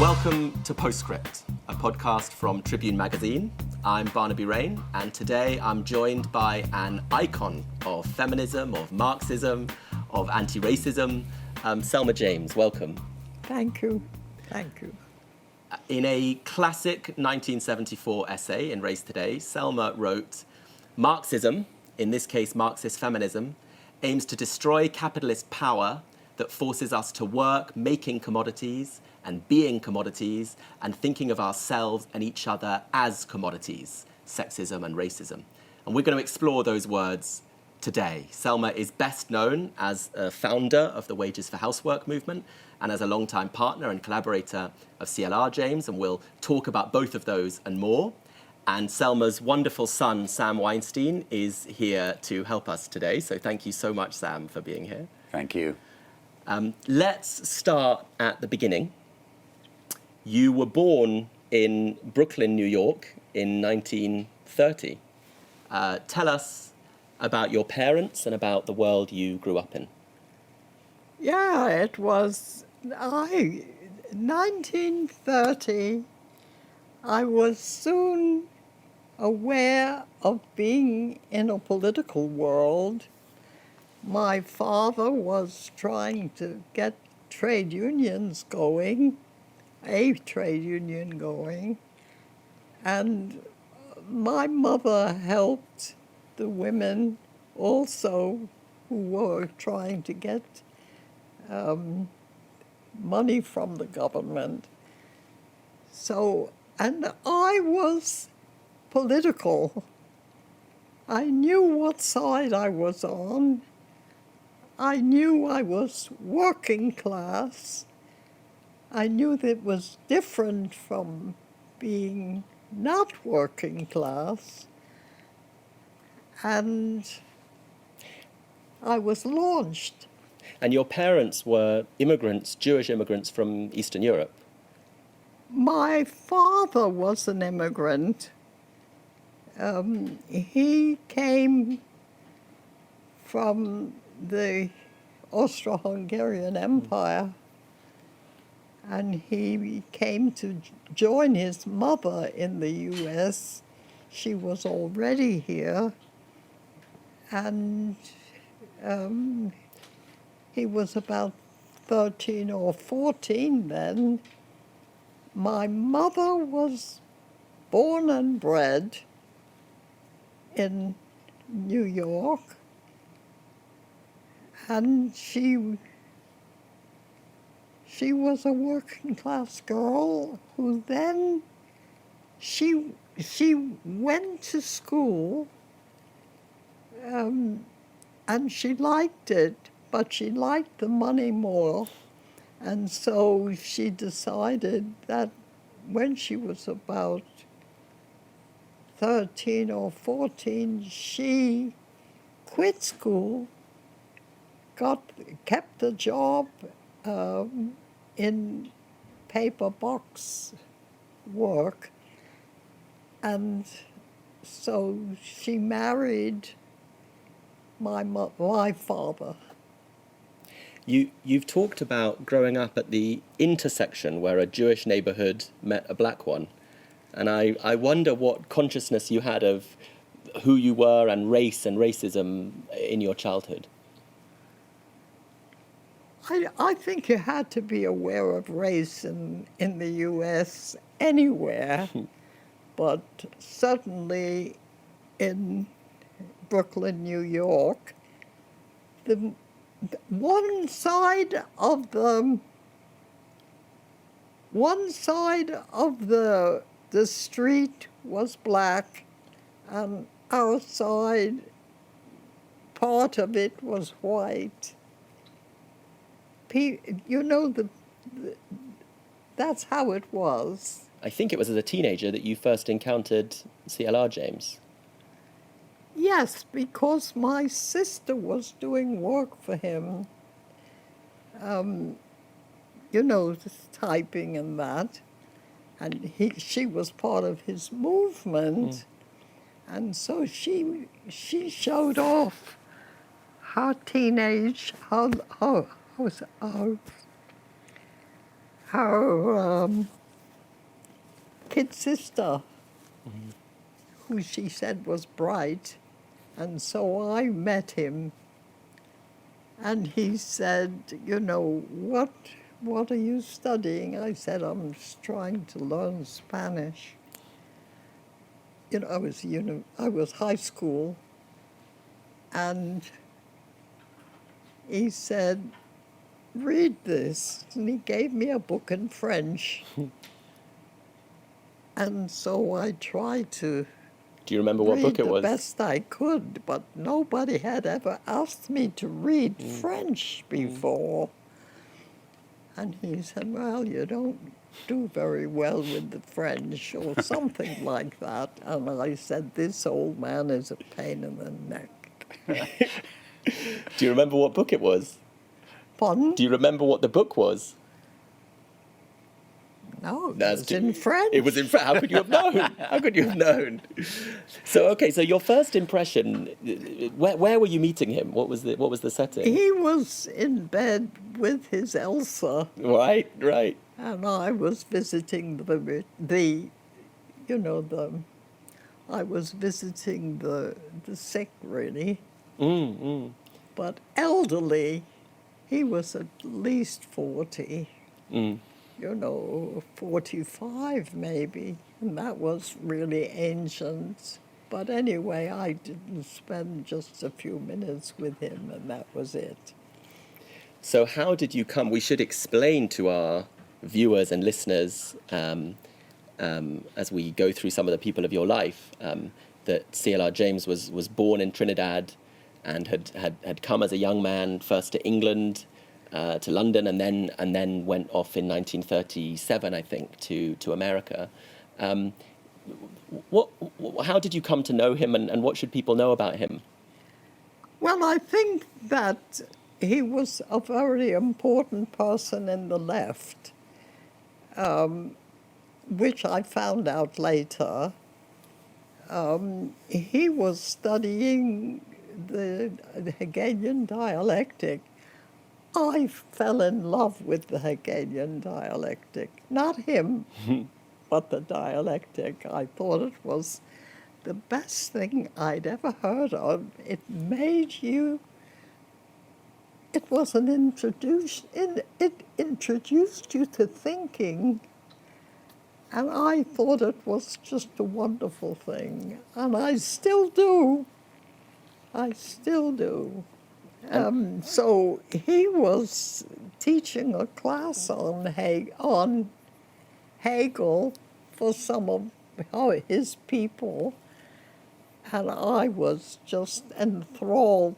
Welcome to Postscript, a podcast from Tribune magazine. I'm Barnaby Raine, and today I'm joined by an icon of feminism, of Marxism, of anti-racism, Selma James. Welcome. Thank you. Thank you. In a classic 1974 essay in Race Today, Selma wrote, "Marxism, in this case Marxist feminism, aims to destroy capitalist power that forces us to work making commodities and being commodities and thinking of ourselves and each other as commodities, sexism and racism." And we're going to explore those words today. Selma is best known as a founder of the Wages for Housework movement and as a longtime partner and collaborator of CLR James, and we'll talk about both of those and more. And Selma's wonderful son, Sam Weinstein, is here to help us today. So thank you so much, Sam, for being here. Thank you. Let's start at the beginning. You were born in Brooklyn, New York in 1930. Tell us about your parents and about the world you grew up in. Yeah, it was 1930. I was soon aware of being in a political world. My father was trying to get trade unions going, a trade union going, and my mother helped the women also who were trying to get money from the government. So, and I was political. I knew what side I was on. I knew I was working class. I knew that it was different from being not working class. And I was launched. And your parents were immigrants, Jewish immigrants from Eastern Europe. My father was an immigrant. He came from the Austro-Hungarian Empire, and he came to join his mother in the U.S. She was already here, and he was about 13 or 14 then. My mother was born and bred in New York, and she was a working class girl who then she went to school, and she liked it, but she liked the money more. And so she decided that when she was about 13 or 14, she quit school, kept a job in paper box work, and so she married my father. You've talked about growing up at the intersection where a Jewish neighborhood met a black one. And I wonder what consciousness you had of who you were and race and racism in your childhood. I think you had to be aware of race in the U.S. anywhere, but certainly in Brooklyn, New York, one side of the street was black, and our side, part of it was white. You know, that's how it was. I think it was as a teenager that you first encountered CLR James. Yes, because my sister was doing work for him, you know, typing and that, and she was part of his movement, and so she showed off her her kid sister, who she said was bright, and so I met him, and he said, you know, what are you studying? I said, I'm just trying to learn Spanish. You know, I was high school, and he said, read this, and he gave me a book in French. And so I tried to Do you remember what read book it the was? best I could, but nobody had ever asked me to read French before. And he said, well, you don't do very well with the French, or something like that. And I said, this old man is a pain in the neck. Do you remember what book it was? Pardon? Do you remember what the book was? No, it was in French. It was in French. How could you have known? How could you have known? So, okay, so your first impression, where were you meeting him? What was the setting? He was in bed with his Elsa. Right. And I was visiting I was visiting the sick, really. But elderly, he was at least 40. You know, 45 maybe, and that was really ancient. But anyway, I didn't spend just a few minutes with him, and that was it. So how did you come? We should explain to our viewers and listeners, as we go through some of the people of your life, that CLR James was born in Trinidad and had come as a young man first to England, to London, and then went off in 1937, I think, to America. How did you come to know him, and what should people know about him? Well, I think that he was a very important person in the left, which I found out later. He was studying the Hegelian dialectic. I fell in love with the Hegelian dialectic. Not him, but the dialectic. I thought it was the best thing I'd ever heard of. It made you... It was an introduction. It introduced you to thinking, and I thought it was just a wonderful thing. And I still do. So he was teaching a class on Hegel for some of his people, and I was just enthralled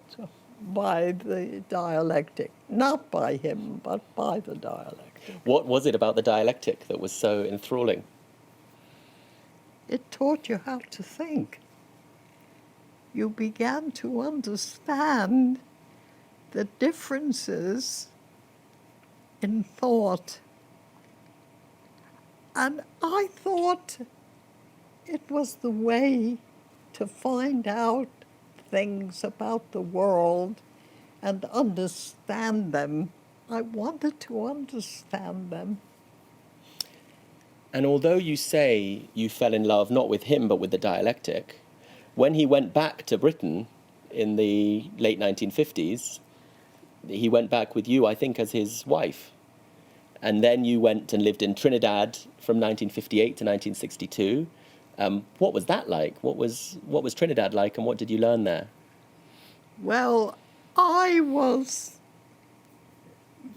by the dialectic. Not by him, but by the dialectic. What was it about the dialectic that was so enthralling? It taught you how to think. You began to understand the differences in thought. And I thought it was the way to find out things about the world and understand them. I wanted to understand them. And although you say you fell in love not with him but with the dialectic, when he went back to Britain in the late 1950s, he went back with you, I think, as his wife. And then you went and lived in Trinidad from 1958 to 1962. What was that like? What was Trinidad like, and what did you learn there? Well, I was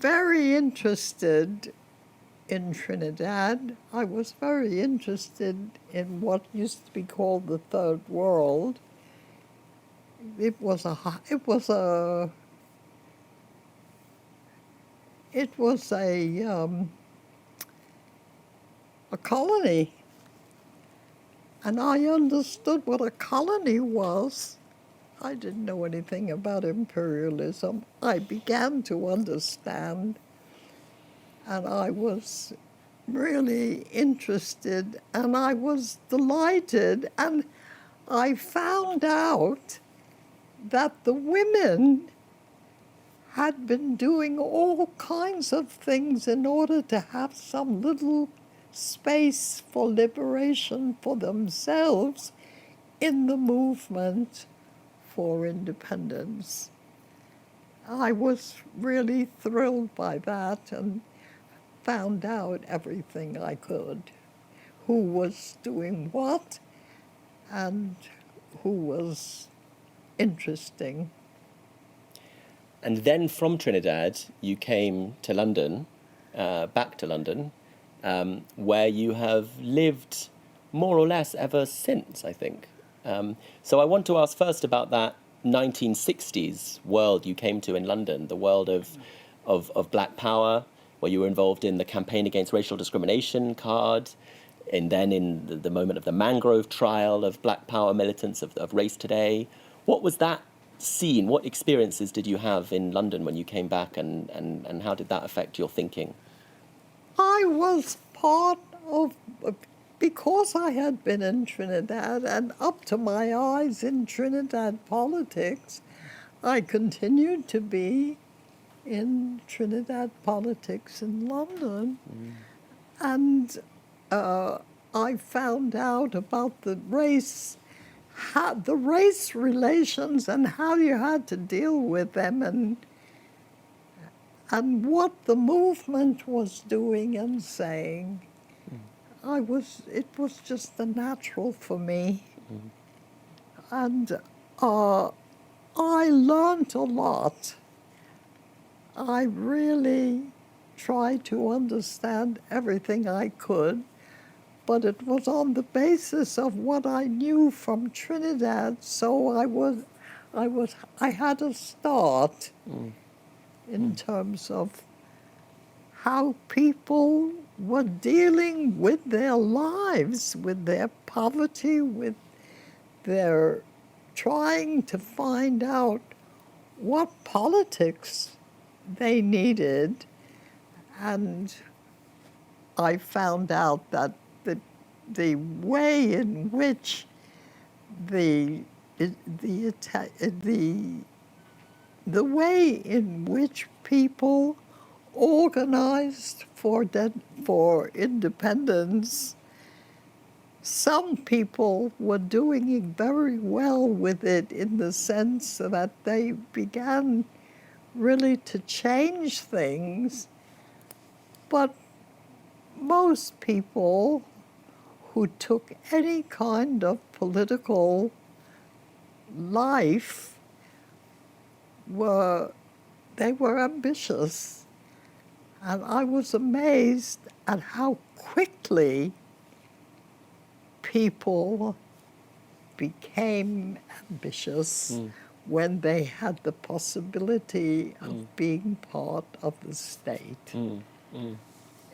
very interested in Trinidad. I was very interested in what used to be called the Third World. It was a colony, and I understood what a colony was. I didn't know anything about imperialism. I began to understand, and I was really interested, and I was delighted, and I found out that the women had been doing all kinds of things in order to have some little space for liberation for themselves in the movement for independence. I was really thrilled by that and found out everything I could, who was doing what and who was interesting. And then from Trinidad, you came to London, back to London, where you have lived more or less ever since, I think. So I want to ask first about that 1960s world you came to in London, the world of Black Power, where you were involved in the campaign against racial discrimination card, and then in the moment of the Mangrove trial of Black Power militants of Race Today. What was that scene? What experiences did you have in London when you came back, and how did that affect your thinking? I was part of, because I had been in Trinidad and up to my eyes in Trinidad politics, I continued to be in Trinidad politics in London. And I found out about the race relations and how you had to deal with them, and what the movement was doing and saying. It was just the natural for me. And I learned a lot. I really tried to understand everything I could, but it was on the basis of what I knew from Trinidad, so I had a start in terms of how people were dealing with their lives, with their poverty, with their trying to find out what politics they needed. And I found out that the way in which the way in which people organized for independence, some people were doing very well with it in the sense that they began really to change things, but most people who took any kind of political life were ambitious. And I was amazed at how quickly people became ambitious when they had the possibility of being part of the state.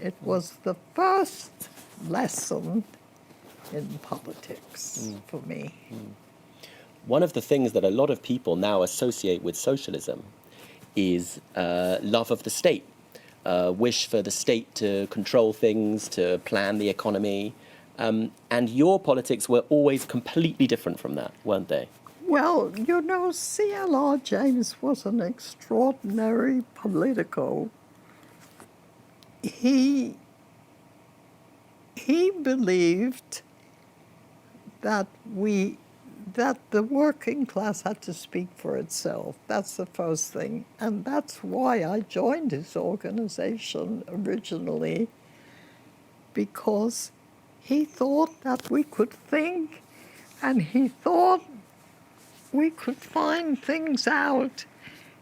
It was the first lesson in politics for me. One of the things that a lot of people now associate with socialism is love of the state, wish for the state to control things, to plan the economy. And your politics were always completely different from that, weren't they? Well, you know, CLR James was an extraordinary politico. He believed that the working class had to speak for itself. That's the first thing. And that's why I joined his organization originally, because he thought that we could think, and he thought we could find things out.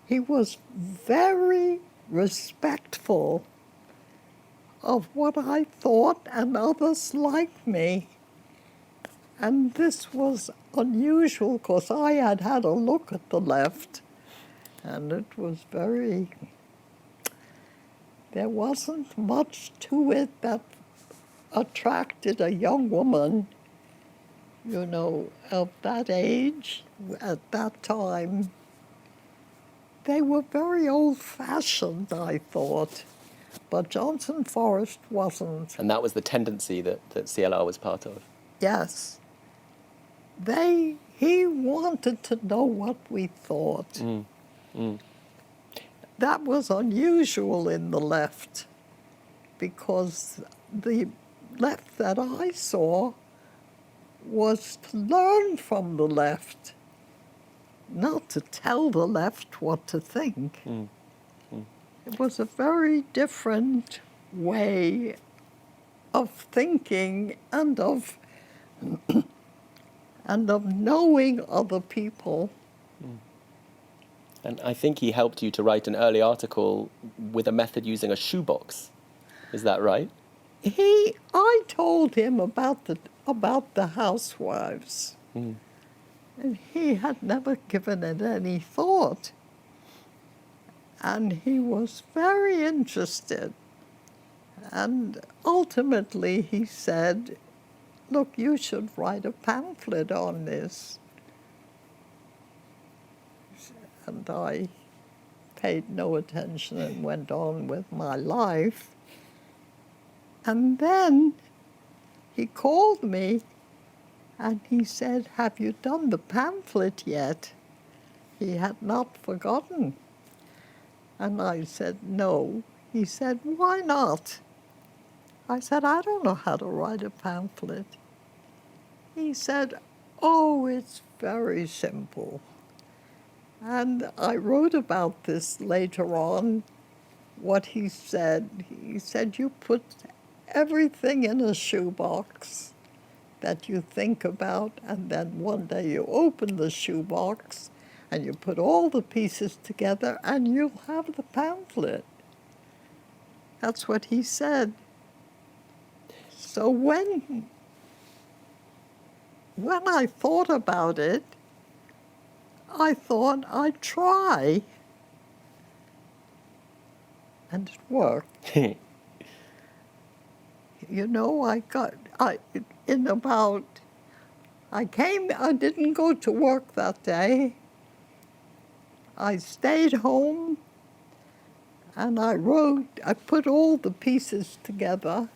He was very respectful of what I thought and others like me. And this was unusual because I had had a look at the left, and it was there wasn't much to it that attracted a young woman, you know, of that age, at that time. They were very old-fashioned, I thought, but Johnson Forrest wasn't. And that was the tendency that CLR was part of? Yes. He wanted to know what we thought. that was unusual in the left, because the left that I saw was to learn from the left, not to tell the left what to think. It was a very different way of thinking and of knowing other people. And I think he helped you to write an early article with a method using a shoebox. Is that right? I told him about the housewives, and he had never given it any thought. And he was very interested. And ultimately he said, look, you should write a pamphlet on this. And I paid no attention and went on with my life. And then he called me and he said, have you done the pamphlet yet? He had not forgotten. And I said, no. He said, why not? I said, I don't know how to write a pamphlet. He said, oh, it's very simple. And I wrote about this later on, what he said. He said, you put everything in a shoebox that you think about, and then one day you open the shoebox and you put all the pieces together and you'll have the pamphlet. That's what he said. So when I thought about it, I thought I'd try. And it worked. You know, I didn't go to work that day. I stayed home and I put all the pieces together,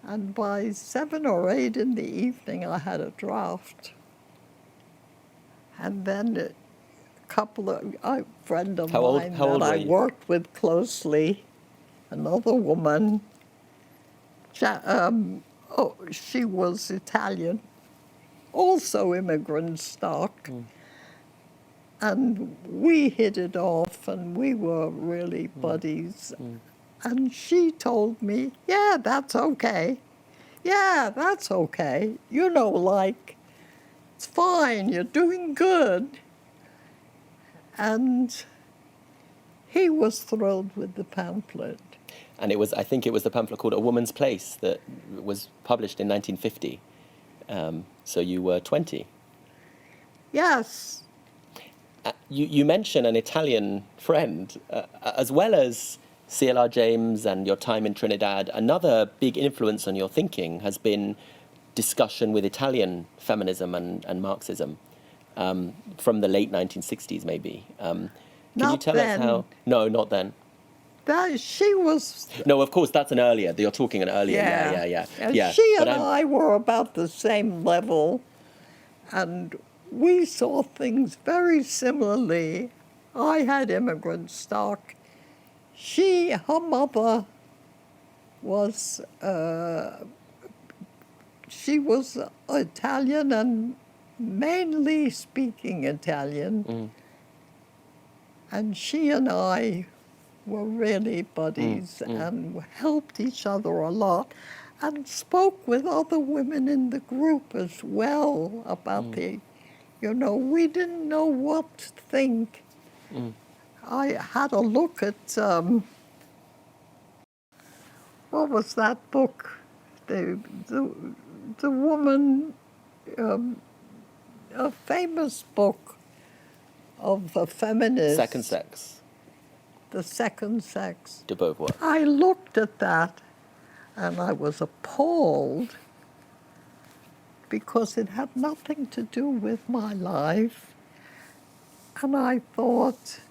and by 7 or 8 in the evening I had a draft. And then a friend of mine that I worked with closely, another woman, she was Italian, also immigrant stock. And we hit it off, and we were really buddies. And she told me, yeah, that's okay. Yeah, that's okay. You know, like, it's fine, you're doing good. And he was thrilled with the pamphlet. And I think it was the pamphlet called A Woman's Place that was published in 1950. So you were 20. Yes. You mention an Italian friend, as well as CLR James and your time in Trinidad. Another big influence on your thinking has been discussion with Italian feminism and Marxism from the late 1960s, maybe. Can you tell us how? No, not then. She was... No, of course, that's an earlier. You're talking an earlier. Yeah. She and I were about the same level, and we saw things very similarly. I had immigrant stock. Her mother was, she was Italian and mainly speaking Italian. And she and I were really buddies and helped each other a lot, and spoke with other women in the group as well about we didn't know what to think. I had a look at, what was that book? The woman, a famous book of a feminist. Second Sex. The Second Sex. De Beauvoir. I looked at that and I was appalled, because it had nothing to do with my life. And I thought,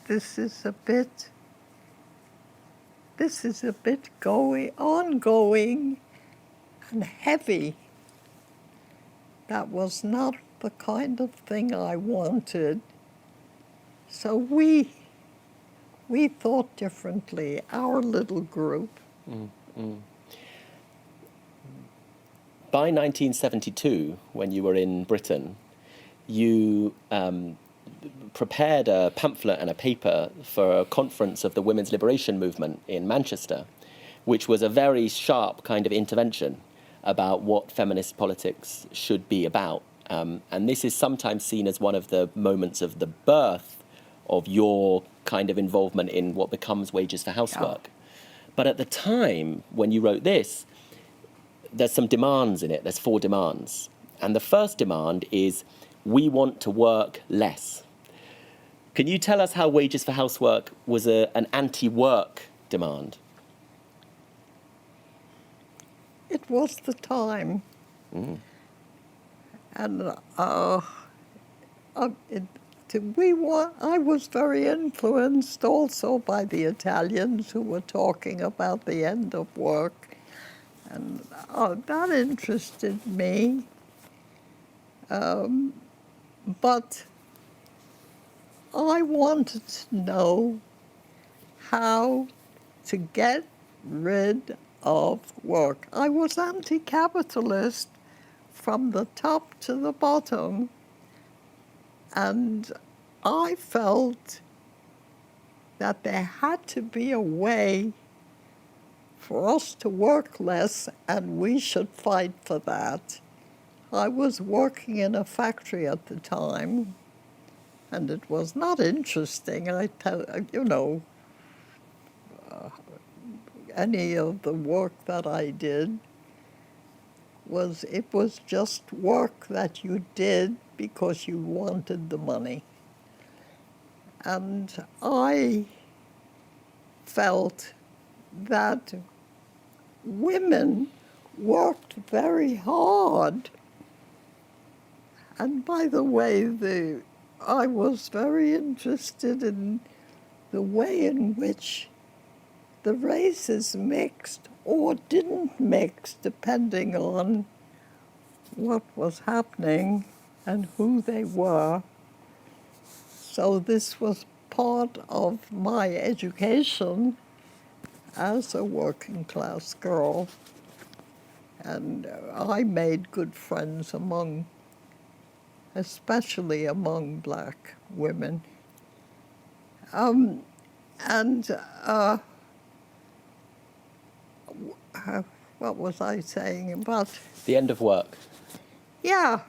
this is a bit ongoing and heavy. That was not the kind of thing I wanted. So we we thought differently, our little group. By 1972, when you were in Britain, you prepared a pamphlet and a paper for a conference of the women's liberation movement in Manchester, which was a very sharp kind of intervention about what feminist politics should be about. And this is sometimes seen as one of the moments of the birth of your kind of involvement in what becomes Wages for Housework. But at the time, when you wrote this, there's some demands in it. There's 4 demands. And the first demand is, we want to work less. Can you tell us how Wages for Housework was an anti-work demand? It was the time. And I was very influenced also by the Italians who were talking about the end of work. And that interested me. But I wanted to know how to get rid of work. I was anti-capitalist from the top to the bottom, and I felt that there had to be a way for us to work less, and we should fight for that. I was working in a factory at the time, and it was not interesting. Any of the work that I did was just work that you did because you wanted the money. And I felt that women worked very hard. And by the way, I was very interested in the way in which the races mixed or didn't mix, depending on what was happening and who they were. So this was part of my education as a working class girl. And I made good friends especially among black women. What was I saying about? The end of work. Yeah,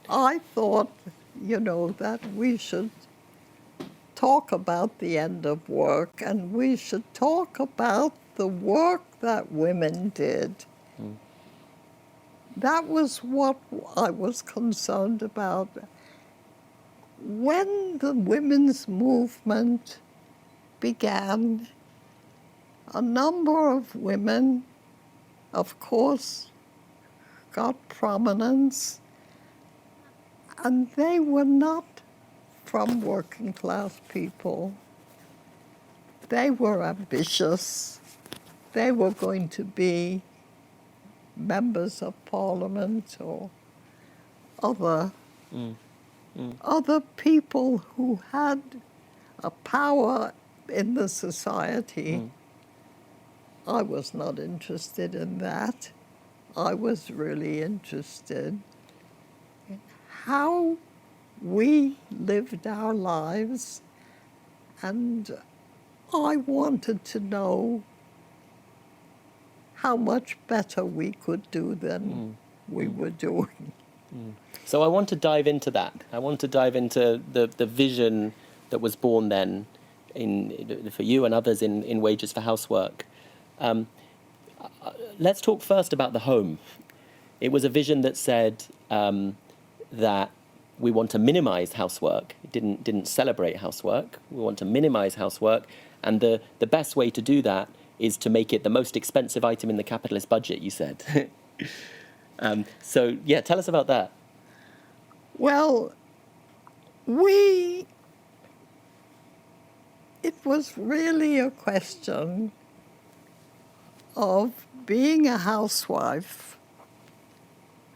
I thought, that we should talk about the end of work, and we should talk about the work that women did. That was what I was concerned about. When the women's movement began, a number of women, of course, got prominence, and they were not from working class people. They were ambitious. They were going to be members of parliament or other people who had a power in the society. I was not interested in that. I was really interested in how we lived our lives, and I wanted to know how much better we could do than we were doing. So I want to dive into that. I want to dive into the vision that was born then for you and others in Wages for Housework. Let's talk first about the home. It was a vision that said that we want to minimize housework. It didn't celebrate housework. We want to minimize housework, and the best way to do that is to make it the most expensive item in the capitalist budget, you said. So, tell us about that. Well, it was really a question of being a housewife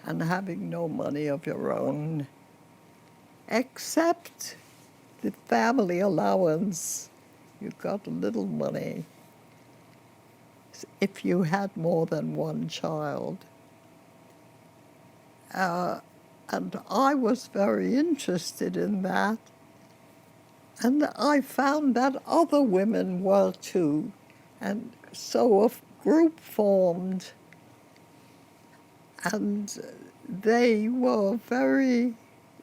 and having no money of your own, except the family allowance you got a little money if you had more than one child. And I was very interested in that. And I found that other women were too. And so a group formed, and they were very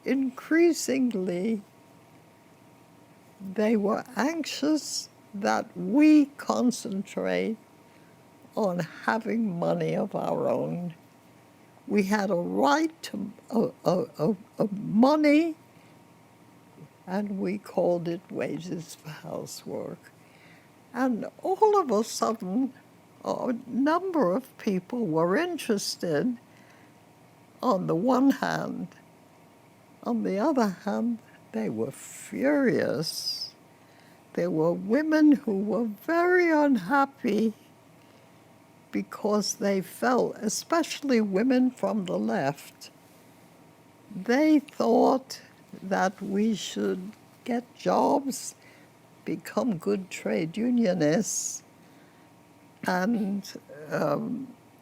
increasingly, they were anxious that we concentrate on having money of our own. We had a right to money, and we called it wages for housework. And all of a sudden, a number of people were interested on the one hand. On the other hand, they were furious. There were women who were very unhappy because they felt, especially women from the left, they thought that we should get jobs, become good trade unionists, and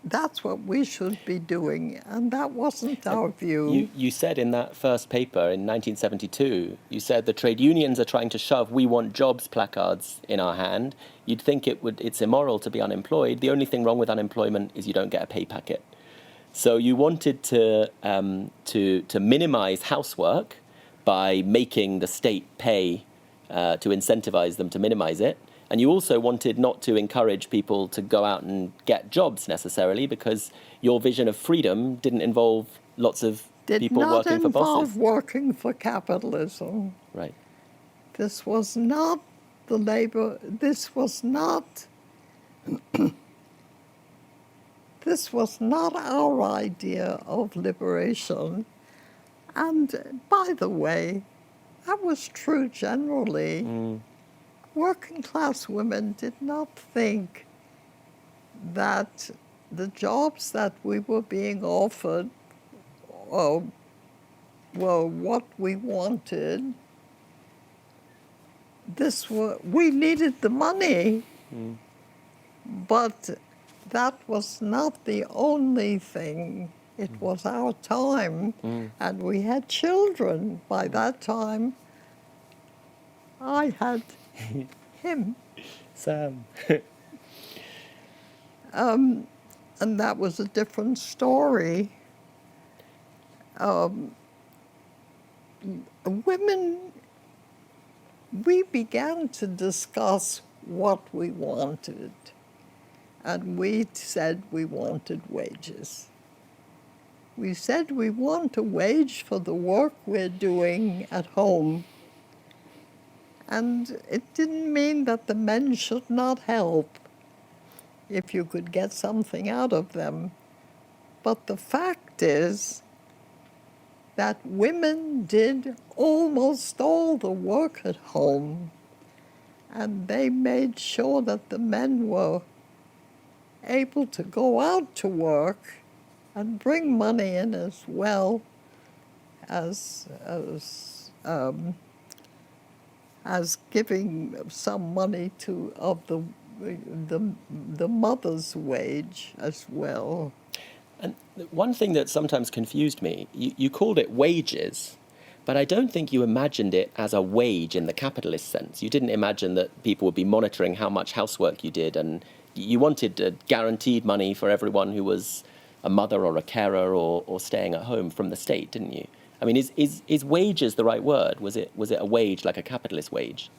that's what we should be doing, and that wasn't our view. You said in that first paper in 1972, you said the trade unions are trying to shove "We want jobs" placards in our hand. You'd think it's immoral to be unemployed. The only thing wrong with unemployment is you don't get a pay packet. So you wanted to minimize housework by making the state pay to incentivize them to minimize it. And you also wanted not to encourage people to go out and get jobs necessarily, because your vision of freedom didn't involve lots of people working for bosses. Did not involve working for capitalism. Right. This was not the labor, this was not our idea of liberation. And by the way, that was true generally. Working class women did not think that the jobs that we were being offered were what we wanted. We needed the money, but that was not the only thing. It was our time, and we had children. By that time, I had him. Sam. And that was a different story. Women, we began to discuss what we wanted, and we said we wanted wages. We said we want a wage for the work we're doing at home. And it didn't mean that the men should not help if you could get something out of them. But the fact is that women did almost all the work at home, and they made sure that the men were able to go out to work and bring money in as well as giving some money of the mother's wage as well. And one thing that sometimes confused me, you called it wages, but I don't think you imagined it as a wage in the capitalist sense. You didn't imagine that people would be monitoring how much housework you did, and you wanted guaranteed money for everyone who was a mother or a carer or staying at home from the state, didn't you? I mean, is wages the right word? Was it a wage, like a capitalist wage?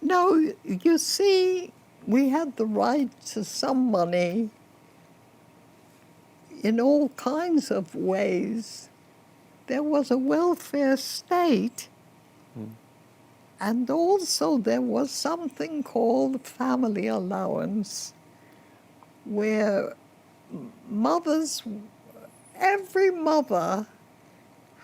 No, you see, we had the right to some money in all kinds of ways. There was a welfare state, and also there was something called family allowance, where every mother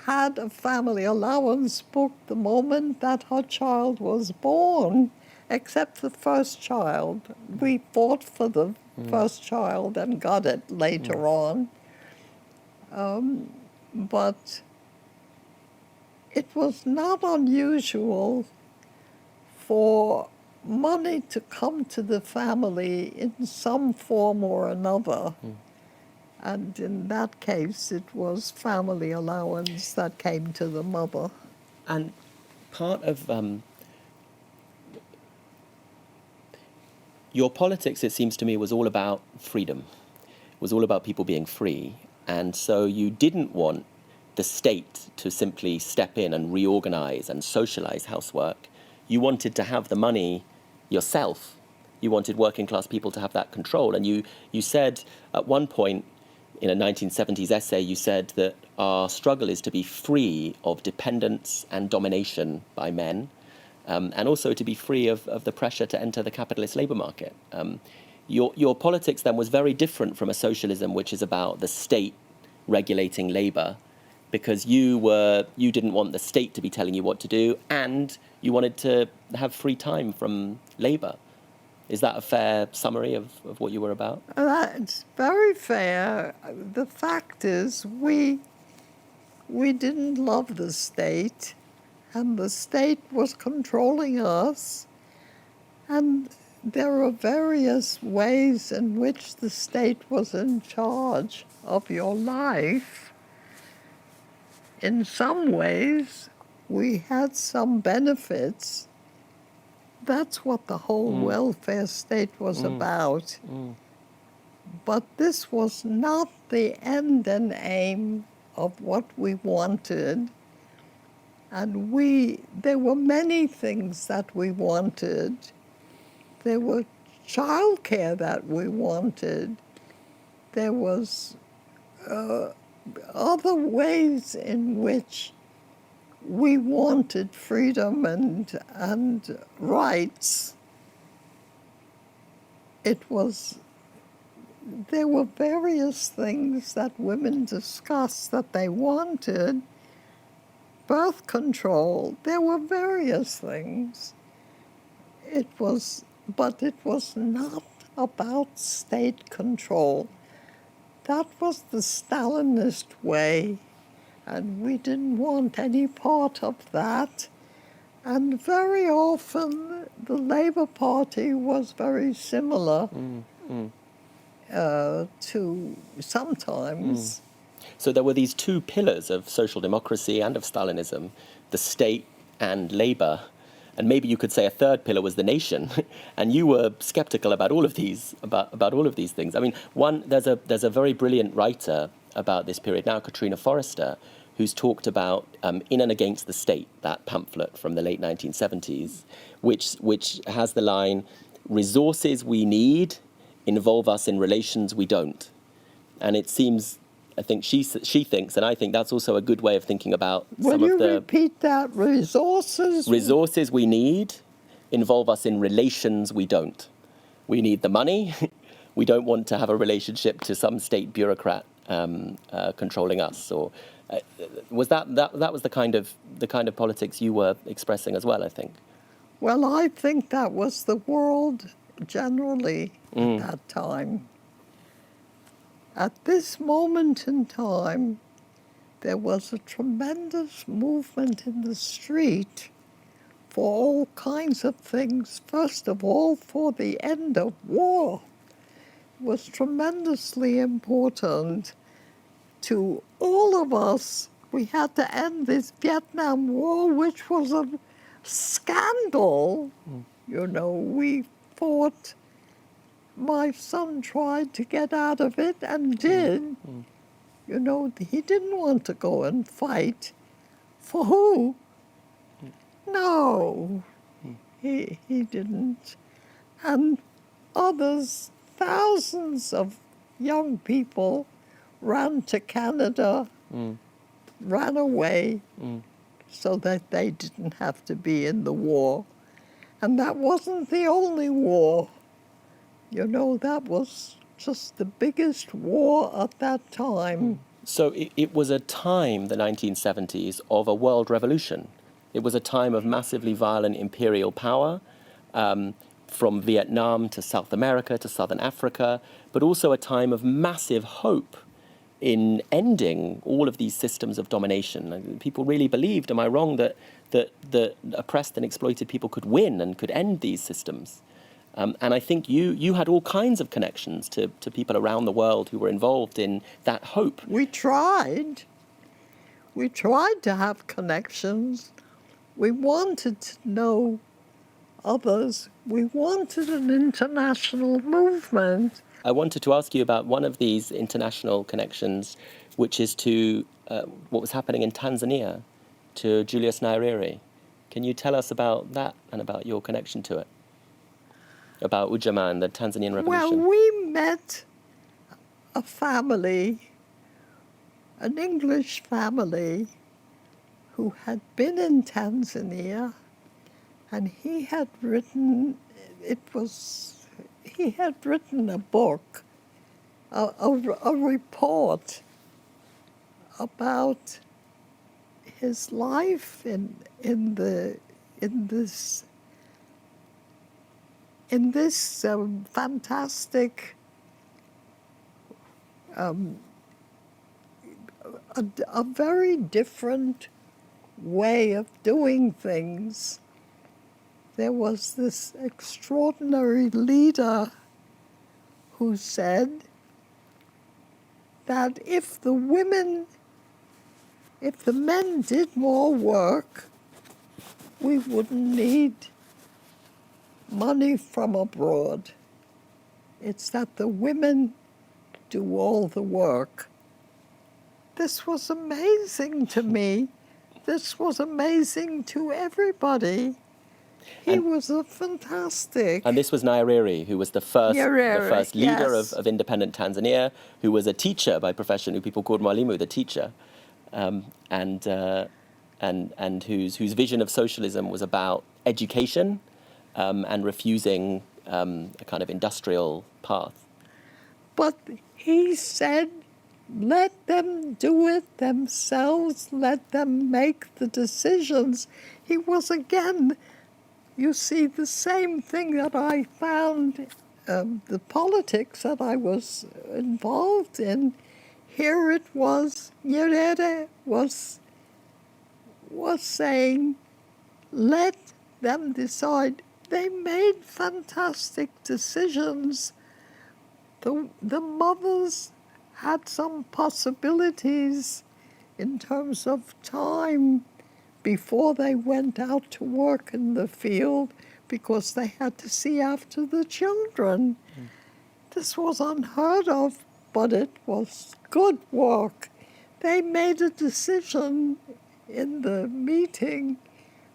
had a family allowance booked the moment that her child was born, except the first child. We fought for the first child and got it later on. But it was not unusual for money to come to the family in some form or another. And in that case, it was family allowance that came to the mother. And part of your politics, it seems to me, was all about freedom, was all about people being free. And so you didn't want the state to simply step in and reorganize and socialize housework. You wanted to have the money yourself. You wanted working class people to have that control. And you said at one point in a 1970s essay, you said that our struggle is to be free of dependence and domination by men, and also to be free of the pressure to enter the capitalist labor market. Your politics then was very different from a socialism which is about the state regulating labor, because you didn't want the state to be telling you what to do, and you wanted to have free time from labor. Is that a fair summary of what you were about? That's very fair. The fact is, we didn't love the state, and the state was controlling us. And there are various ways in which the state was in charge of your life. In some ways, we had some benefits. That's what the whole welfare state was about. But this was not the end and aim of what we wanted. And there were many things that we wanted. There were childcare that we wanted. There was other ways in which we wanted freedom and rights. There were various things that women discussed that they wanted. Birth control, there were various things. But it was not about state control. That was the Stalinist way. And we didn't want any part of that. And very often, the Labour Party was very similar to sometimes. So there were these two pillars of social democracy and of Stalinism, the state and Labour. And maybe you could say a third pillar was the nation. And you were skeptical about all of these, about all of these things. I mean, there's a very brilliant writer about this period now, Katrina Forrester, who's talked about In and Against the State, that pamphlet from the late 1970s, which has the line, resources we need involve us in relations we don't. And it seems, I think she thinks, and I think that's also a good way of thinking about some of the... Will you repeat that? Resources we need involve us in relations we don't. We need the money. We don't want to have a relationship to some state bureaucrat controlling us. Or was that was the kind of politics you were expressing as well, I think? Well, I think that was the world generally at that time. At this moment in time, there was a tremendous movement in the street for all kinds of things. First of all, for the end of war. It was tremendously important to all of us. We had to end this Vietnam War, which was a scandal. You know, we fought. My son tried to get out of it and did. You know, he didn't want to go and fight. For who? No, he didn't. And others, thousands of young people ran to Canada, ran away so that they didn't have to be in the war. And that wasn't the only war. You know, that was just the biggest war at that time. So it was a time, the 1970s, of a world revolution. It was a time of massively violent imperial power, from Vietnam to South America to Southern Africa, but also a time of massive hope in ending all of these systems of domination. And people really believed, am I wrong, that oppressed and exploited people could win and could end these systems. And I think you had all kinds of connections to people around the world who were involved in that hope. We tried. We tried to have connections. We wanted to know others. We wanted an international movement. I wanted to ask you about one of these international connections, which is to what was happening in Tanzania, to Julius Nyerere. Can you tell us about that and about your connection to it? About Ujamaa and the Tanzanian Revolution? Well, we met a family, an English family, who had been in Tanzania, and he had written a book, a report about his life in this fantastic a very different way of doing things. There was this extraordinary leader who said that if the men did more work, we wouldn't need money from abroad. It's that the women do all the work. This was amazing to me. This was amazing to everybody. He was a fantastic. And this was Nyerere, who was the first leader yes. of independent Tanzania, who was a teacher by profession, who people called Mwalimu, the teacher, and whose vision of socialism was about education and refusing a kind of industrial path. But he said, let them do it themselves, let them make the decisions. He was, again, you see, the same thing that I found, the politics that I was involved in. Here it was, Nyerere was saying, let them decide. They made fantastic decisions. The mothers had some possibilities in terms of time before they went out to work in the field because they had to see after the children. This was unheard of, but it was good work. They made a decision in the meeting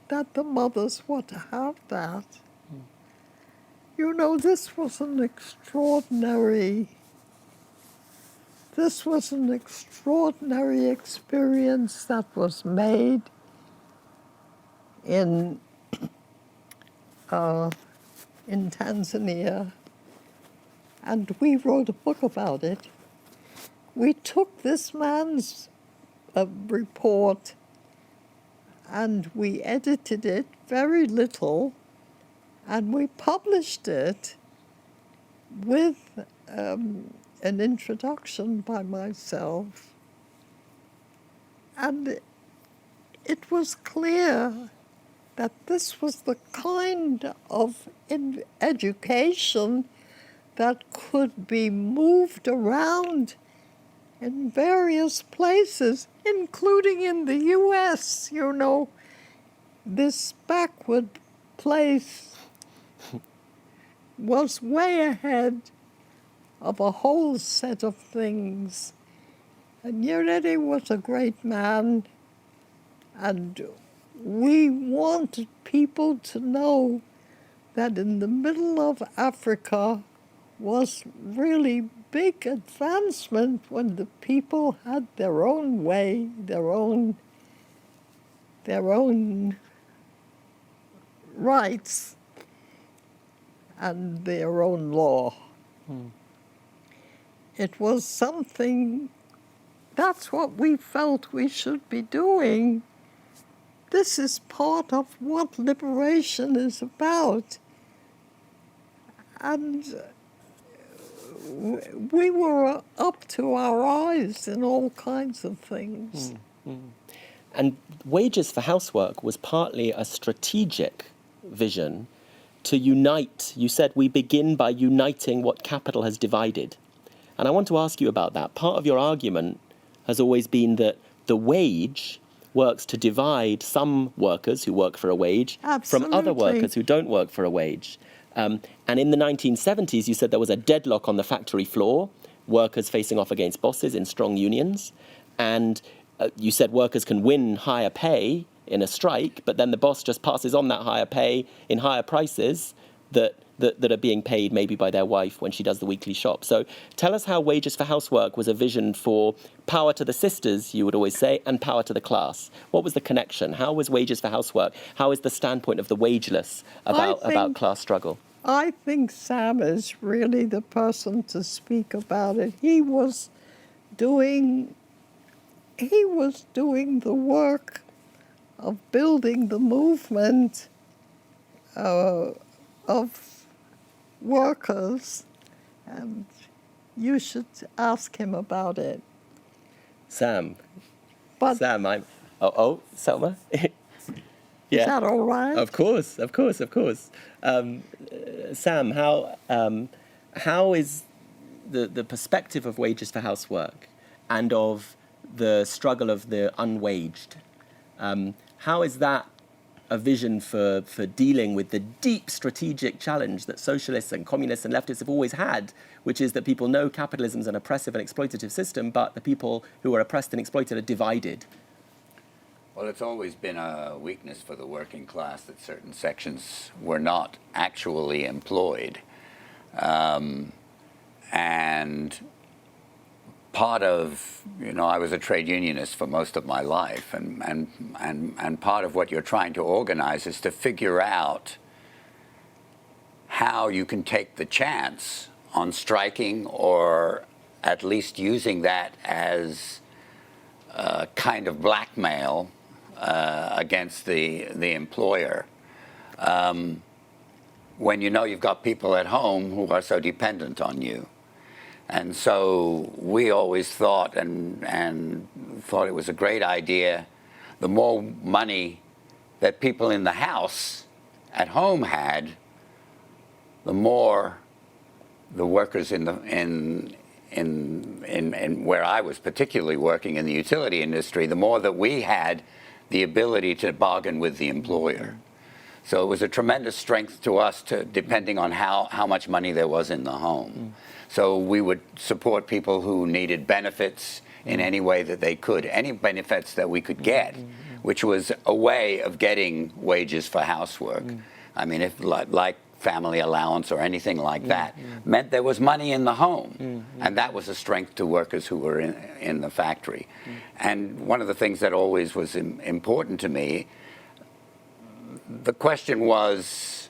that the mothers were to have that. You know, this was an extraordinary experience that was made in Tanzania, and we wrote a book about it. We took this man's report and we edited it very little, and we published it with an introduction by myself. And it was clear that this was the kind of education that could be moved around in various places, including in the U.S. You know, this backward place was way ahead of a whole set of things. And Nyerere was a great man, and we wanted people to know that in the middle of Africa was really big advancement when the people had their own way, their own rights, and their own law. It was something, that's what we felt we should be doing. This is part of what liberation is about. And we were up to our eyes in all kinds of things. And wages for housework was partly a strategic vision to unite. You said we begin by uniting what capital has divided. And I want to ask you about that. Part of your argument has always been that the wage works to divide some workers who work for a wage from other workers who don't work for a wage. And in the 1970s, you said there was a deadlock on the factory floor, workers facing off against bosses in strong unions. And you said workers can win higher pay in a strike, but then the boss just passes on that higher pay in higher prices that are being paid maybe by their wife when she does the weekly shop. So tell us how wages for housework was a vision for power to the sisters, you would always say, and power to the class. What was the connection? How was wages for housework? How is the standpoint of the wageless about class struggle? I think Sam is really the person to speak about it. He was doing the work of building the movement of workers, and you should ask him about it. Sam, But Selma? Yeah. Is that all right? Of course. Sam, how is the perspective of wages for housework and of the struggle of the unwaged, how is that a vision for dealing with the deep strategic challenge that socialists and communists and leftists have always had, which is that people know capitalism is an oppressive and exploitative system, but the people who are oppressed and exploited are divided? Well, it's always been a weakness for the working class that certain sections were not actually employed. And part of, I was a trade unionist for most of my life, and part of what you're trying to organize is to figure out how you can take the chance on striking, or at least using that as a kind of blackmail against the employer, when you've got people at home who are so dependent on you. And so we always thought and thought it was a great idea. The more money that people in the house at home had, the more the workers in where I was particularly working in the utility industry, the more that we had the ability to bargain with the employer. So it was a tremendous strength to us, depending on how much money there was in the home. So we would support people who needed benefits in any way that they could, any benefits that we could get, which was a way of getting wages for housework. I mean, if like family allowance or anything like that, meant there was money in the home. And that was a strength to workers who were in the factory. And one of the things that always was important to me, the question was,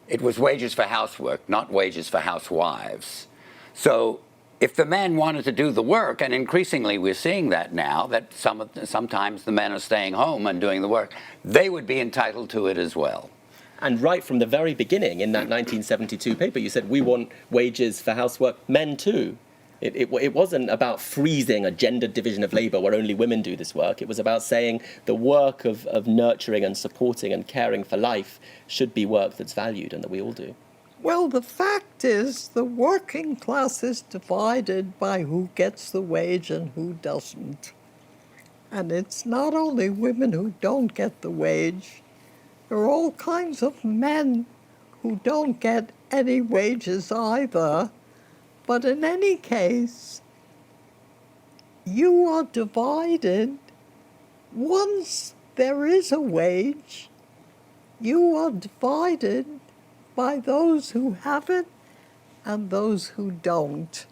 it was wages for housework, not wages for housewives. So if the men wanted to do the work, and increasingly we're seeing that now, that sometimes the men are staying home and doing the work, they would be entitled to it as well. And right from the very beginning, in that 1972 paper, you said, we want wages for housework, men too. It wasn't about freezing a gendered division of labour where only women do this work. It was about saying the work of nurturing and supporting and caring for life should be work that's valued and that we all do. Well, the fact is the working class is divided by who gets the wage and who doesn't. And it's not only women who don't get the wage. There are all kinds of men who don't get any wages either. But in any case, you are divided. Once there is a wage, you are divided by those who have it and those who don't.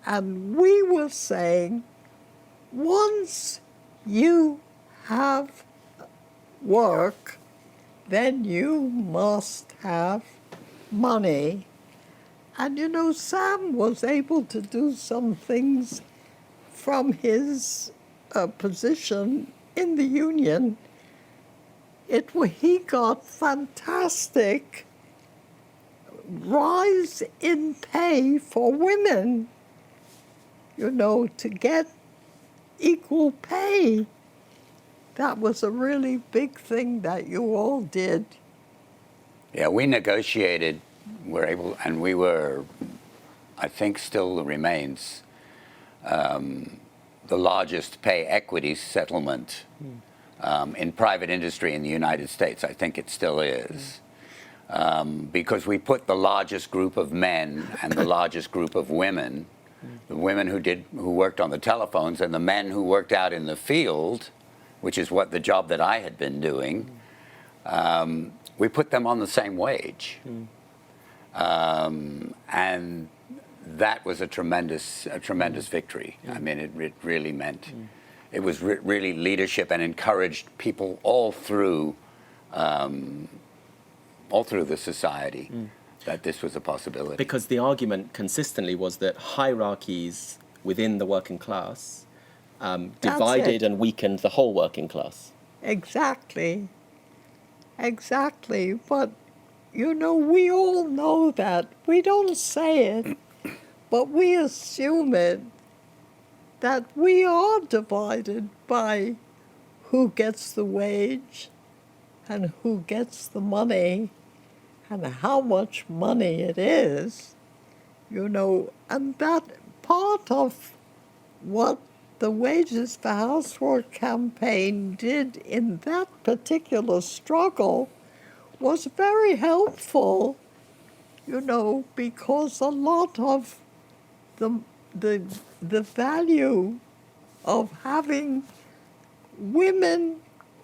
And we were saying, once you have work, then you must have money. And Sam was able to do some things from his position in the union. He got fantastic rise in pay for women, to get equal pay. That was a really big thing that you all did. Yeah, we negotiated, and we were, I think still remains, the largest pay equity settlement in private industry in the United States. I think it still is. Because we put the largest group of men and the largest group of women, the women who worked on the telephones and the men who worked out in the field, which is the job that I had been doing, we put them on the same wage. And that was a tremendous victory. I mean, it really meant, it was really leadership and encouraged people all through the society that this was a possibility. Because the argument consistently was that hierarchies within the working class divided and weakened the whole working class. Exactly. But, we all know that. We don't say it, but we assume it, that we are divided by who gets the wage and who gets the money and how much money it is, and that part of what the Wages for Housework campaign did in that particular struggle was very helpful, because a lot of the value of having women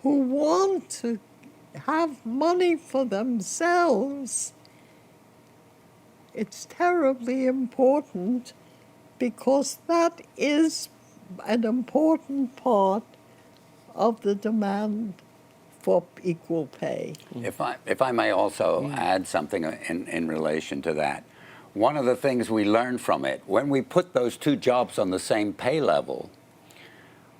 who want to have money for themselves, it's terribly important, because that is an important part of the demand for equal pay. If I may also add something in relation to that, one of the things we learned from it, when we put those two jobs on the same pay level,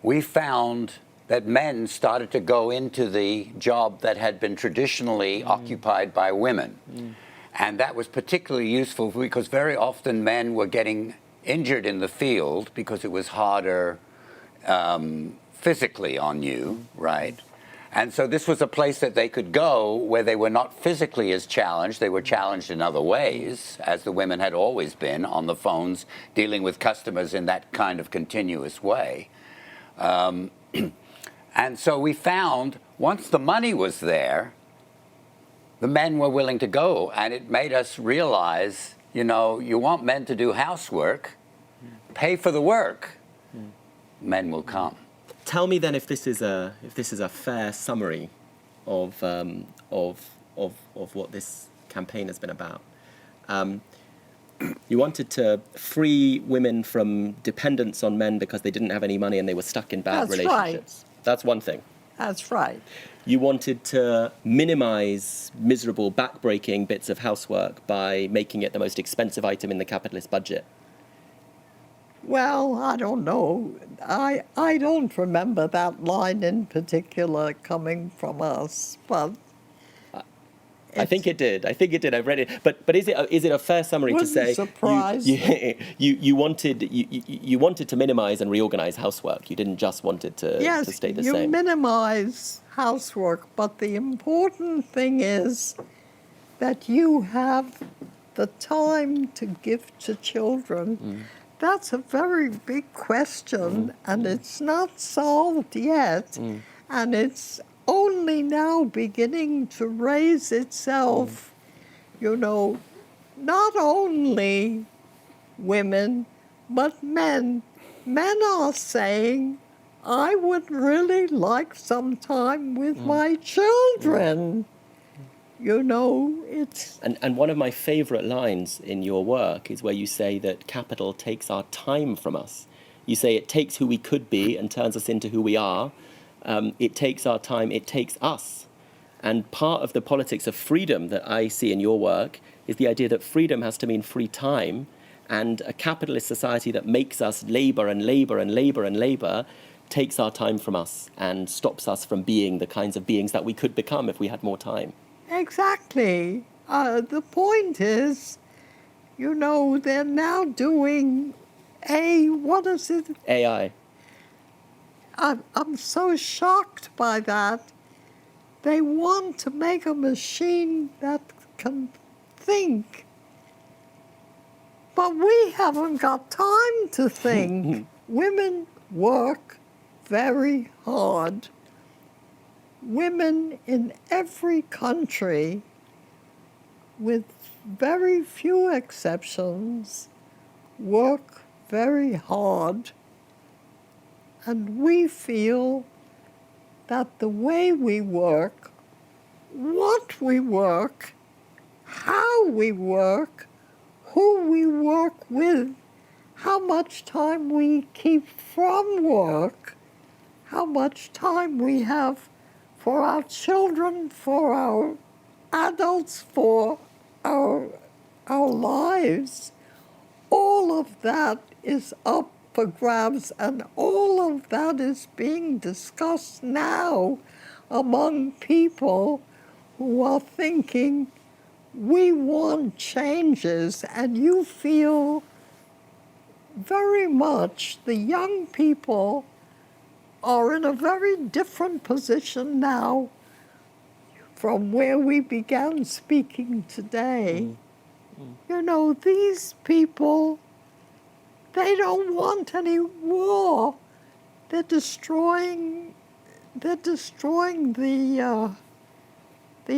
we found that men started to go into the job that had been traditionally occupied by women. And that was particularly useful because very often men were getting injured in the field because it was harder physically on you, right? And so this was a place that they could go where they were not physically as challenged. They were challenged in other ways, as the women had always been on the phones, dealing with customers in that kind of continuous way. And so we found, once the money was there, the men were willing to go. And it made us realize, you want men to do housework, pay for the work, men will come. Tell me then if this is a fair summary of what this campaign has been about. You wanted to free women from dependence on men because they didn't have any money and they were stuck in bad relationships. Right. That's one thing. That's right. You wanted to minimize miserable, backbreaking bits of housework by making it the most expensive item in the capitalist budget. Well, I don't know. I don't remember that line in particular coming from us, but I think it did. I've read it. But is it a fair summary to say you wanted to minimize and reorganize housework? You didn't just want it to stay the same. Yes, you minimize housework, but the important thing is that you have the time to give to children. That's a very big question, and it's not solved yet, and it's only now beginning to raise itself. Not only women, but men. Men are saying, I would really like some time with my children. It's... And one of my favorite lines in your work is where you say that capital takes our time from us. You say it takes who we could be and turns us into who we are. It takes our time, it takes us. And part of the politics of freedom that I see in your work is the idea that freedom has to mean free time, and a capitalist society that makes us labor and labor and labor and labor takes our time from us and stops us from being the kinds of beings that we could become if we had more time. Exactly. The point is, you know, they're now doing what is it? AI. I'm so shocked by that. They want to make a machine that can think. But we haven't got time to think. Women work very hard. Women in every country, with very few exceptions, work very hard. And we feel that the way we work, what we work, how we work, who we work with, how much time we keep from work, how much time we have for our children, for our adults, for our lives, all of that is up for grabs, and all of that is being discussed now among people who are thinking, we want changes. And you feel very much the young people are in a very different position now from where we began speaking today. You know, these people, they don't want any war. They're destroying the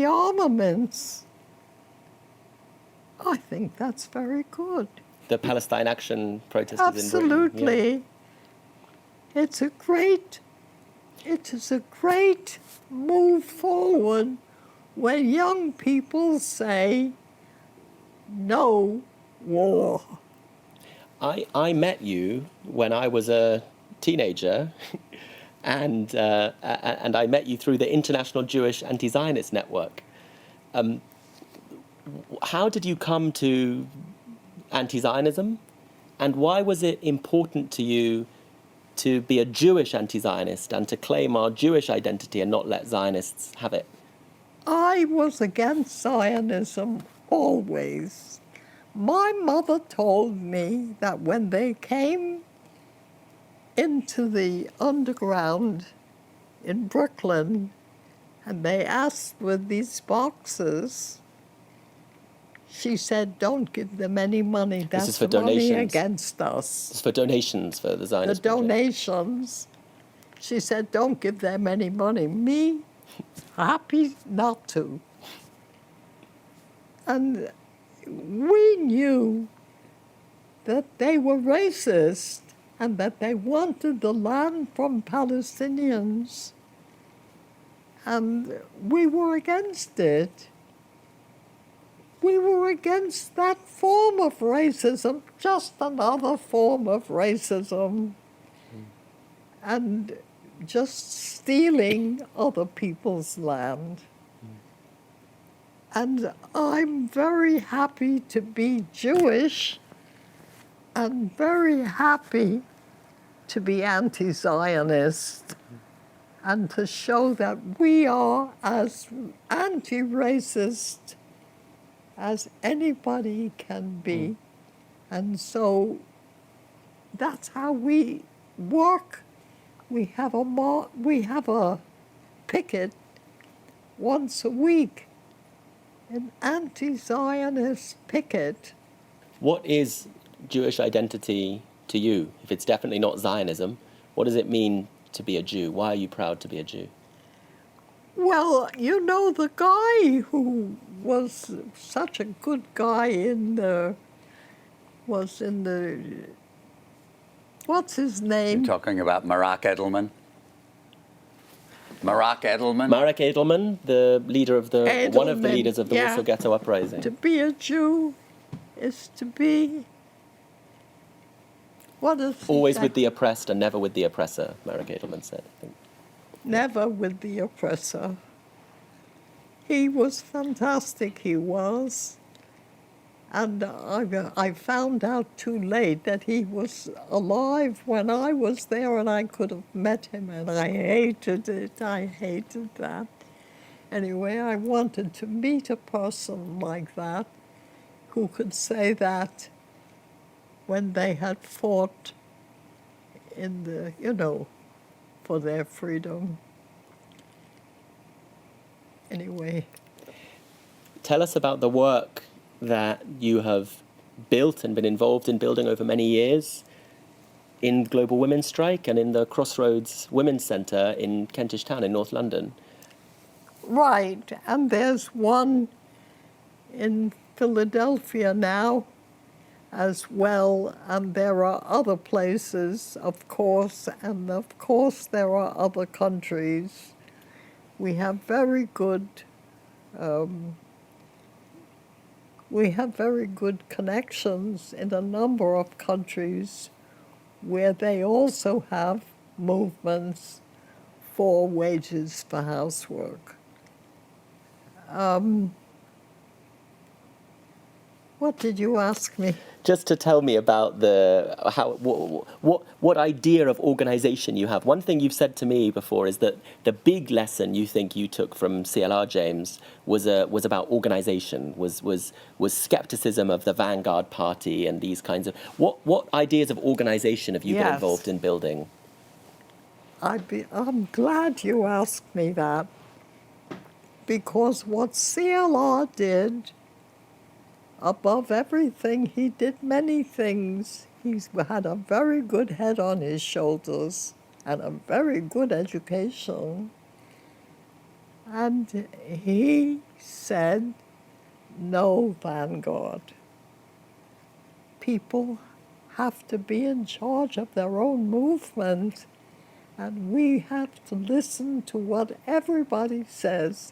armaments. I think that's very good. The Palestine Action protesters Absolutely. in Britain. Yeah. It is a great move forward when young people say no war. I met you when I was a teenager, and I met you through the International Jewish Anti-Zionist Network. How did you come to anti-Zionism, and why was it important to you to be a Jewish anti-Zionist and to claim our Jewish identity and not let Zionists have it? I was against Zionism always. My mother told me that when they came into the underground in Brooklyn and they asked for these boxes, she said, don't give them any money. That's This is for money donations. against us. It's for donations for the Zionist The project. donations. She said, don't give them any money. Me, happy not to. And we knew that they were racist and that they wanted the land from Palestinians. And we were against it. We were against that form of racism, just another form of racism, and just stealing other people's land. And I'm very happy to be Jewish and very happy to be anti-Zionist and to show that we are as anti-racist as anybody can be. And so that's how we work. We have a picket once a week, an anti-Zionist picket. What is Jewish identity to you? If it's definitely not Zionism, what does it mean to be a Jew? Why are you proud to be a Jew? Well, you know, the guy who was such a good guy what's his name? You're talking about Mark Edelman? Mark Edelman? Marek Edelman, the leader of one of the leaders of the yeah. Warsaw Ghetto Uprising. To be a Jew is to be... What is Always that? with the oppressed and never with the oppressor, Marek Edelman said. I think. Never with the oppressor. He was fantastic, he was. And I found out too late that he was alive when I was there and I could have met him, and I hated it. I hated that. Anyway, I wanted to meet a person like that who could say that when they had fought in the, for their freedom. Anyway. Tell us about the work that you have built and been involved in building over many years in Global Women's Strike and in the Crossroads Women's Centre in Kentish Town in North London. Right, and there's one in Philadelphia now as well, and there are other places, of course, and of course there are other countries. We have very good connections in a number of countries where they also have movements for wages for housework. What did you ask me? Just to tell me about what idea of organisation you have. One thing you've said to me before is that the big lesson you think you took from CLR James was about organisation, was skepticism of the vanguard party and these kinds of. What ideas of organisation have you been involved in building? I'm glad you asked me that, because what CLR did, above everything, he did many things. He had a very good head on his shoulders and a very good education. And he said, no vanguard. People have to be in charge of their own movement, and we have to listen to what everybody says.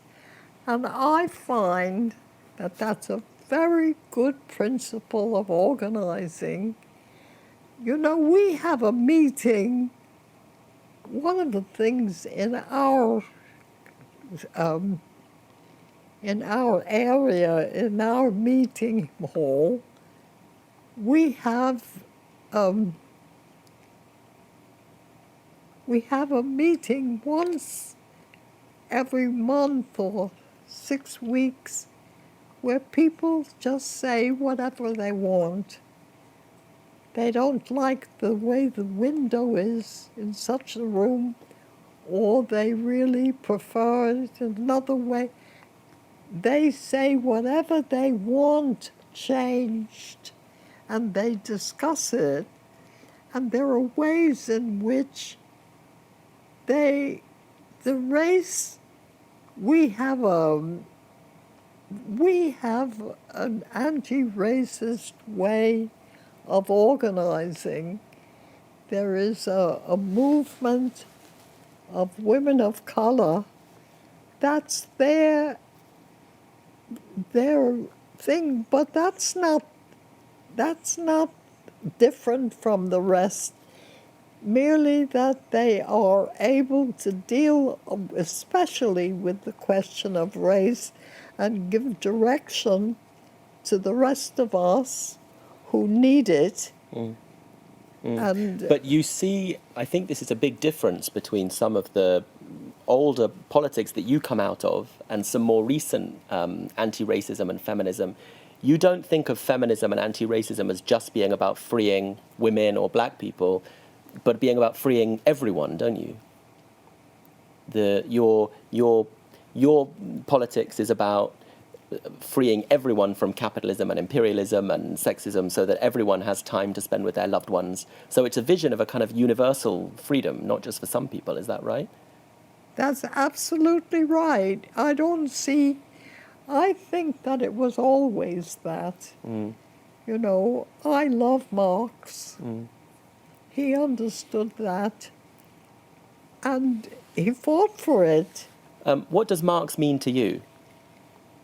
And I find that that's a very good principle of organizing. We have a meeting. One of the things in our area, in our meeting hall, we have a meeting once every month or 6 weeks, where people just say whatever they want. They don't like the way the window is in such a room, or they really prefer it another way. They say whatever they want changed, and they discuss it. And there are ways in which we have an anti-racist way of organizing. There is a movement of women of color. That's their thing, but that's not different from the rest. Merely that they are able to deal especially with the question of race and give direction to the rest of us who need it. But you see, I think this is a big difference between some of the older politics that you come out of and some more recent anti-racism and feminism. You don't think of feminism and anti-racism as just being about freeing women or black people, but being about freeing everyone, don't you? Your politics is about freeing everyone from capitalism and imperialism and sexism so that everyone has time to spend with their loved ones. So it's a vision of a kind of universal freedom, not just for some people. Is that right? That's absolutely right. I think that it was always that. I love Marx. He understood that, and he fought for it. What does Marx mean to you?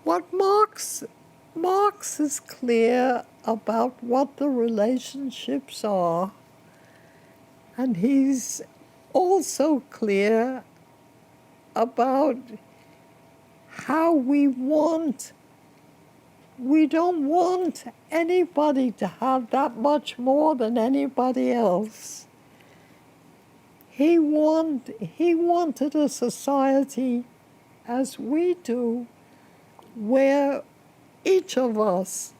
What Marx is clear about what the relationships are, and he's also clear about how we don't want anybody to have that much more than anybody else. He wanted a society as we do, where each of us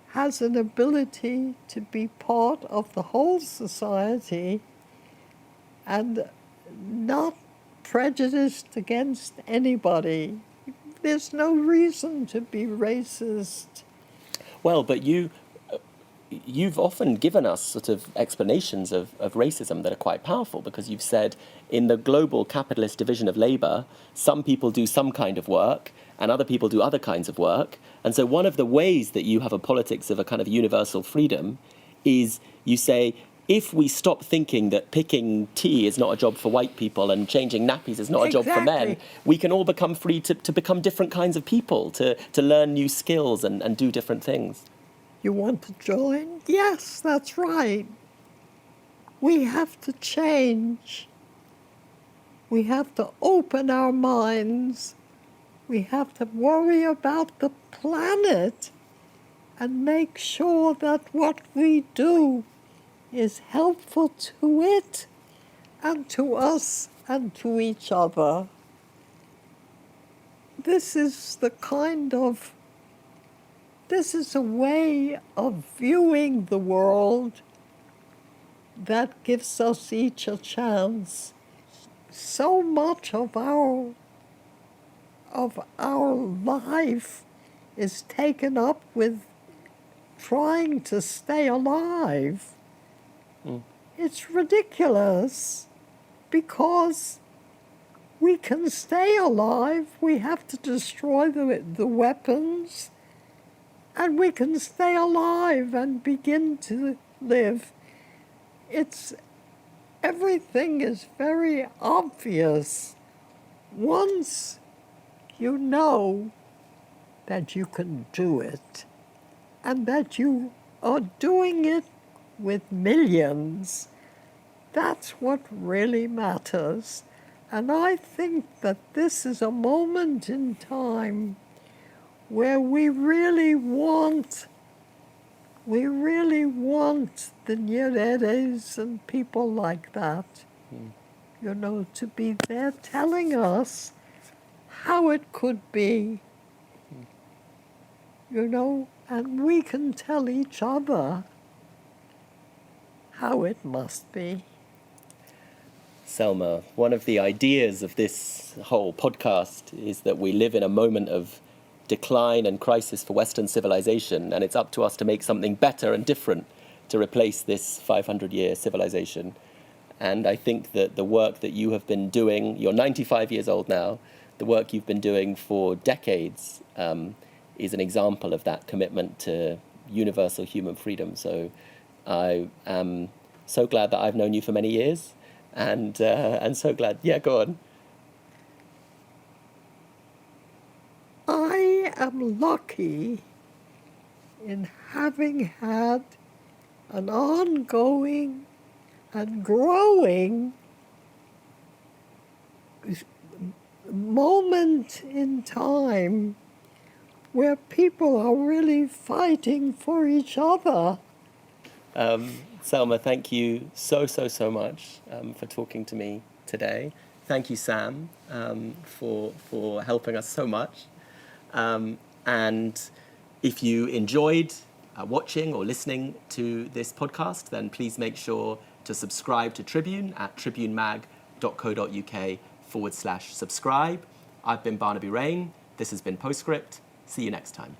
has an ability to be part of the whole society and not prejudiced against anybody. There's no reason to be racist. Well, but you've often given us sort of explanations of racism that are quite powerful, because you've said in the global capitalist division of labor, some people do some kind of work and other people do other kinds of work. And so one of the ways that you have a politics of a kind of universal freedom is you say, if we stop thinking that picking tea is not a job for white people and changing nappies is not a job for men, we can all become free to become different kinds of people, to learn new skills and do different things. You want to join? Yes, that's right. We have to change. We have to open our minds. We have to worry about the planet and make sure that what we do is helpful to it and to us and to each other. This is a way of viewing the world that gives us each a chance. So much of our life is taken up with trying to stay alive. It's ridiculous, because we can stay alive. We have to destroy the weapons, and we can stay alive and begin to live. Everything is very obvious once you know that you can do it, and that you are doing it with millions. That's what really matters. And I think that this is a moment in time where we really want the Nyereres and people like that, to be there telling us how it could be, and we can tell each other how it must be. Selma, one of the ideas of this whole podcast is that we live in a moment of decline and crisis for Western civilization, and it's up to us to make something better and different to replace this 500-year civilization. And I think that the work that you have been doing, you're 95 years old now, the work you've been doing for decades is an example of that commitment to universal human freedom. So I am so glad that I've known you for many years, and so glad. Yeah, go on. I am lucky in having had an ongoing and growing moment in time where people are really fighting for each other. Selma, thank you so much for talking to me today. Thank you, Sam, for helping us so much. And if you enjoyed watching or listening to this podcast, then please make sure to subscribe to Tribune at tribunemag.co.uk/subscribe. I've been Barnaby Raine. This has been Postscript. See you next time.